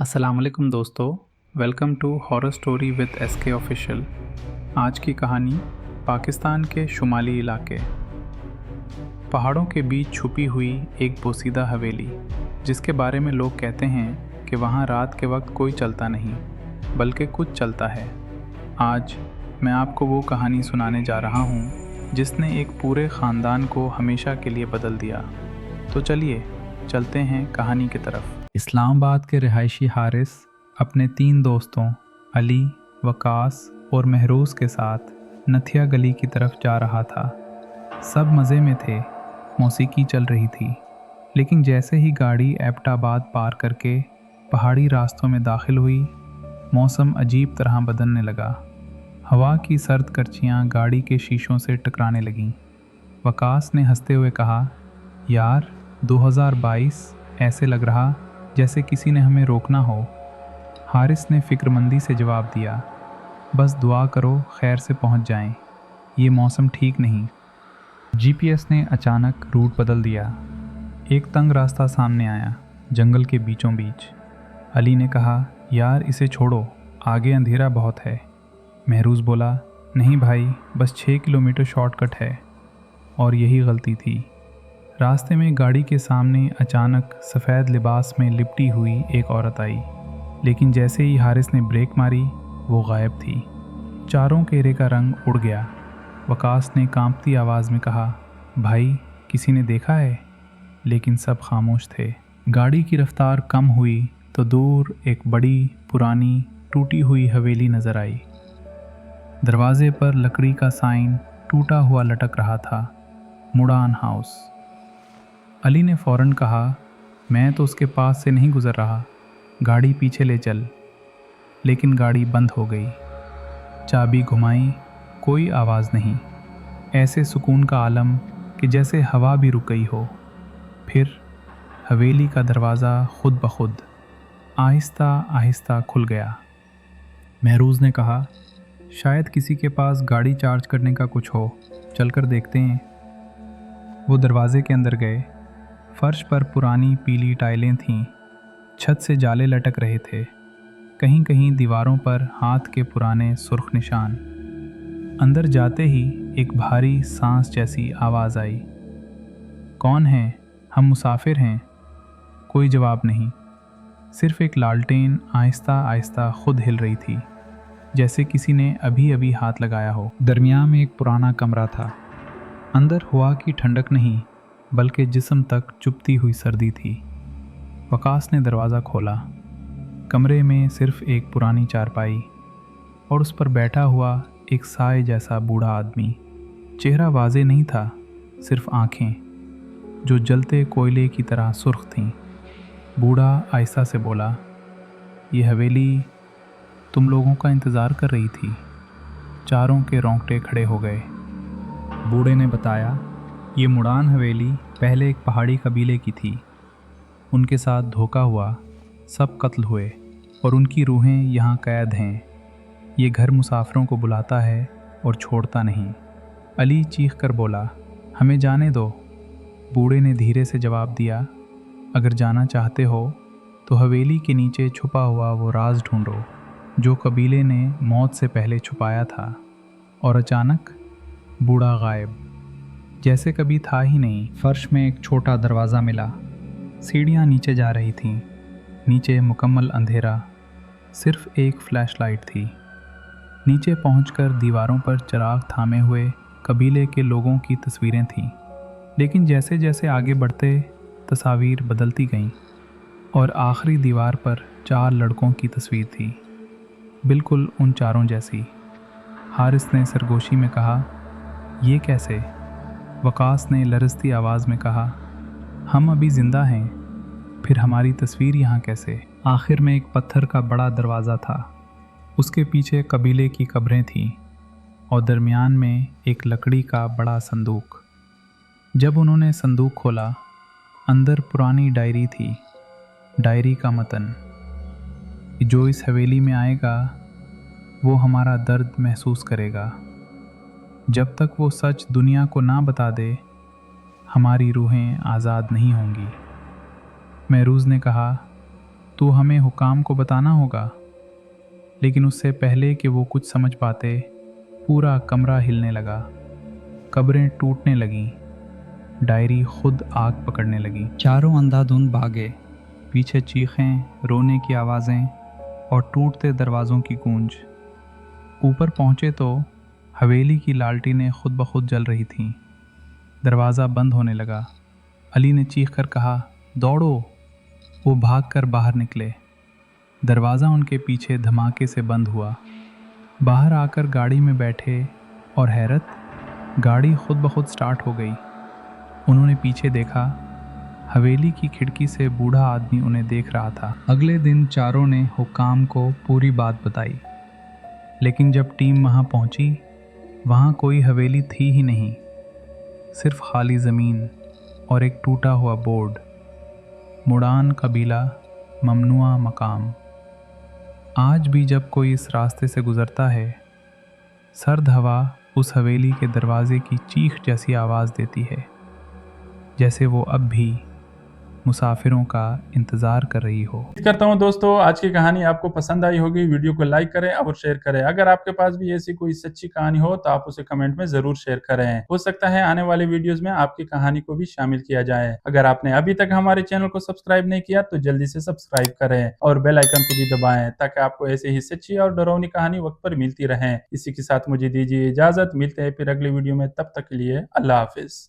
अस्सलाम वालेकुम दोस्तों, welcome to horror story with SK official. आज की कहानी पाकिस्तान के शुमाली इलाके, पहाड़ों के बीच छुपी हुई एक बोसीदा हवेली, जिसके बारे में लोग कहते हैं कि वहाँ रात के वक्त कोई चलता नहीं बल्कि कुछ चलता है। आज मैं आपको वो कहानी सुनाने जा रहा हूँ जिसने एक पूरे ख़ानदान को हमेशा के लिए बदल दिया। तो चलिए चलते हैं कहानी की तरफ। इस्लामाबाद के रिहायशी हारिस अपने 3 दोस्तों अली, वकास और महरूज के साथ नथिया गली की तरफ जा रहा था। सब मज़े में थे, मौसीकी चल रही थी, लेकिन जैसे ही गाड़ी एबटाबाद पार करके पहाड़ी रास्तों में दाखिल हुई, मौसम अजीब तरह बदलने लगा। हवा की सर्द करचियाँ गाड़ी के शीशों से टकराने लगीं। वकास ने हंसते हुए कहा, यार 2022 ऐसे लग रहा जैसे किसी ने हमें रोकना हो। हारिस ने फिक्रमंदी से जवाब दिया, बस दुआ करो खैर से पहुंच जाएं, ये मौसम ठीक नहीं। जीपीएस ने अचानक रूट बदल दिया। एक तंग रास्ता सामने आया, जंगल के बीचों बीच। अली ने कहा, यार इसे छोड़ो, आगे अंधेरा बहुत है। महरूज बोला, नहीं भाई, बस 6 किलोमीटर शॉर्टकट है। और यही गलती थी। रास्ते में गाड़ी के सामने अचानक सफ़ेद लिबास में लिपटी हुई एक औरत आई, लेकिन जैसे ही हारिस ने ब्रेक मारी वो गायब थी। चारों घेरे का रंग उड़ गया। वकास ने कांपती आवाज़ में कहा, भाई किसी ने देखा है? लेकिन सब खामोश थे। गाड़ी की रफ्तार कम हुई तो दूर एक बड़ी पुरानी टूटी हुई हवेली नज़र आई। दरवाजे पर लकड़ी का साइन टूटा हुआ लटक रहा था, मुड़ान हाउस। अली ने फ़ौरन कहा, मैं तो उसके पास से नहीं गुज़र रहा, गाड़ी पीछे ले चल। लेकिन गाड़ी बंद हो गई। चाबी घुमाई, कोई आवाज़ नहीं। ऐसे सुकून का आलम कि जैसे हवा भी रुक गई हो। फिर हवेली का दरवाज़ा खुद ब खुद आहिस्ता आहिस्ता खुल गया। महरूज ने कहा, शायद किसी के पास गाड़ी चार्ज करने का कुछ हो, चलकर देखते हैं। वो दरवाज़े के अंदर गए। फर्श पर पुरानी पीली टाइलें थीं, छत से जाले लटक रहे थे, कहीं कहीं दीवारों पर हाथ के पुराने सुर्ख निशान। अंदर जाते ही एक भारी सांस जैसी आवाज़ आई, कौन है? हम मुसाफिर हैं। कोई जवाब नहीं, सिर्फ एक लालटेन आहिस्ता आहिस्ता खुद हिल रही थी, जैसे किसी ने अभी अभी हाथ लगाया हो। दरमियान में एक पुराना कमरा था। अंदर हवा की ठंडक नहीं बल्कि जिस्म तक चुभती हुई सर्दी थी। वकास ने दरवाज़ा खोला। कमरे में सिर्फ एक पुरानी चारपाई और उस पर बैठा हुआ एक साए जैसा बूढ़ा आदमी। चेहरा वाज़े नहीं था, सिर्फ आँखें जो जलते कोयले की तरह सुर्ख थीं। बूढ़ा आहिस्ता से बोला, ये हवेली तुम लोगों का इंतज़ार कर रही थी। चारों के रोंगटे खड़े हो गए। बूढ़े ने बताया, ये मुड़ान हवेली पहले एक पहाड़ी कबीले की थी। उनके साथ धोखा हुआ, सब कत्ल हुए और उनकी रूहें यहाँ कैद हैं। ये घर मुसाफिरों को बुलाता है और छोड़ता नहीं। अली चीख कर बोला, हमें जाने दो। बूढ़े ने धीरे से जवाब दिया, अगर जाना चाहते हो तो हवेली के नीचे छुपा हुआ वो राज ढूंढो जो कबीले ने मौत से पहले छुपाया था। और अचानक बूढ़ा गायब, जैसे कभी था ही नहीं। फर्श में एक छोटा दरवाज़ा मिला। सीढ़ियाँ नीचे जा रही थीं। नीचे मुकम्मल अंधेरा, सिर्फ एक फ्लैश लाइट थी। नीचे पहुंचकर दीवारों पर चिराग थामे हुए कबीले के लोगों की तस्वीरें थीं, लेकिन जैसे जैसे आगे बढ़ते तस्वीर बदलती गईं और आखिरी दीवार पर 4 लड़कों की तस्वीर थी, बिल्कुल उन चारों जैसी। हारिस ने सरगोशी में कहा, ये कैसे? वकास ने लरजती आवाज़ में कहा, हम अभी ज़िंदा हैं, फिर हमारी तस्वीर यहाँ कैसे? आखिर में एक पत्थर का बड़ा दरवाज़ा था। उसके पीछे कबीले की कब्रें थीं और दरमियान में एक लकड़ी का बड़ा संदूक। जब उन्होंने संदूक खोला, अंदर पुरानी डायरी थी। डायरी का मतन, जो इस हवेली में आएगा वो हमारा दर्द महसूस करेगा। जब तक वो सच दुनिया को ना बता दे, हमारी रूहें आज़ाद नहीं होंगी। महरूज ने कहा, तो हमें हुकाम को बताना होगा। लेकिन उससे पहले कि वो कुछ समझ पाते, पूरा कमरा हिलने लगा, कब्रें टूटने लगीं, डायरी खुद आग पकड़ने लगी। चारों अंधाधुंध भागे, पीछे चीखें, रोने की आवाज़ें और टूटते दरवाज़ों की गूंज। ऊपर पहुँचे तो हवेली की लालटेनें खुद ब खुद जल रही थीं। दरवाज़ा बंद होने लगा। अली ने चीख कर कहा, दौड़ो। वो भागकर बाहर निकले। दरवाज़ा उनके पीछे धमाके से बंद हुआ। बाहर आकर गाड़ी में बैठे और हैरत, गाड़ी खुद ब खुद स्टार्ट हो गई। उन्होंने पीछे देखा, हवेली की खिड़की से बूढ़ा आदमी उन्हें देख रहा था। अगले दिन चारों ने हुकाम को पूरी बात बताई, लेकिन जब टीम वहाँ पहुँची, वहाँ कोई हवेली थी ही नहीं, सिर्फ खाली ज़मीन और एक टूटा हुआ बोर्ड, मुड़ान कबीला, ममनुआ मकाम। आज भी जब कोई इस रास्ते से गुज़रता है, सर्द हवा उस हवेली के दरवाजे की चीख जैसी आवाज़ देती है, जैसे वो अब भी मुसाफिरों का इंतज़ार कर रही हो। उम्मीद करता हूँ दोस्तों आज की कहानी आपको पसंद आई होगी। वीडियो को लाइक करें और शेयर करें। अगर आपके पास भी ऐसी कोई सच्ची कहानी हो तो आप उसे कमेंट में जरूर शेयर करें। हो सकता है आने वाले वीडियोस में आपकी कहानी को भी शामिल किया जाए। अगर आपने अभी तक हमारे चैनल को सब्सक्राइब नहीं किया तो जल्दी से सब्सक्राइब करें और बेल आइकन को भी दबाएं, ताकि आपको ऐसे ही सच्ची और डरावनी कहानी वक्त पर मिलती रहे। इसी के साथ मुझे दीजिए इजाजत। मिलते हैं फिर अगले वीडियो में, तब तक के लिए अल्लाह हाफिज।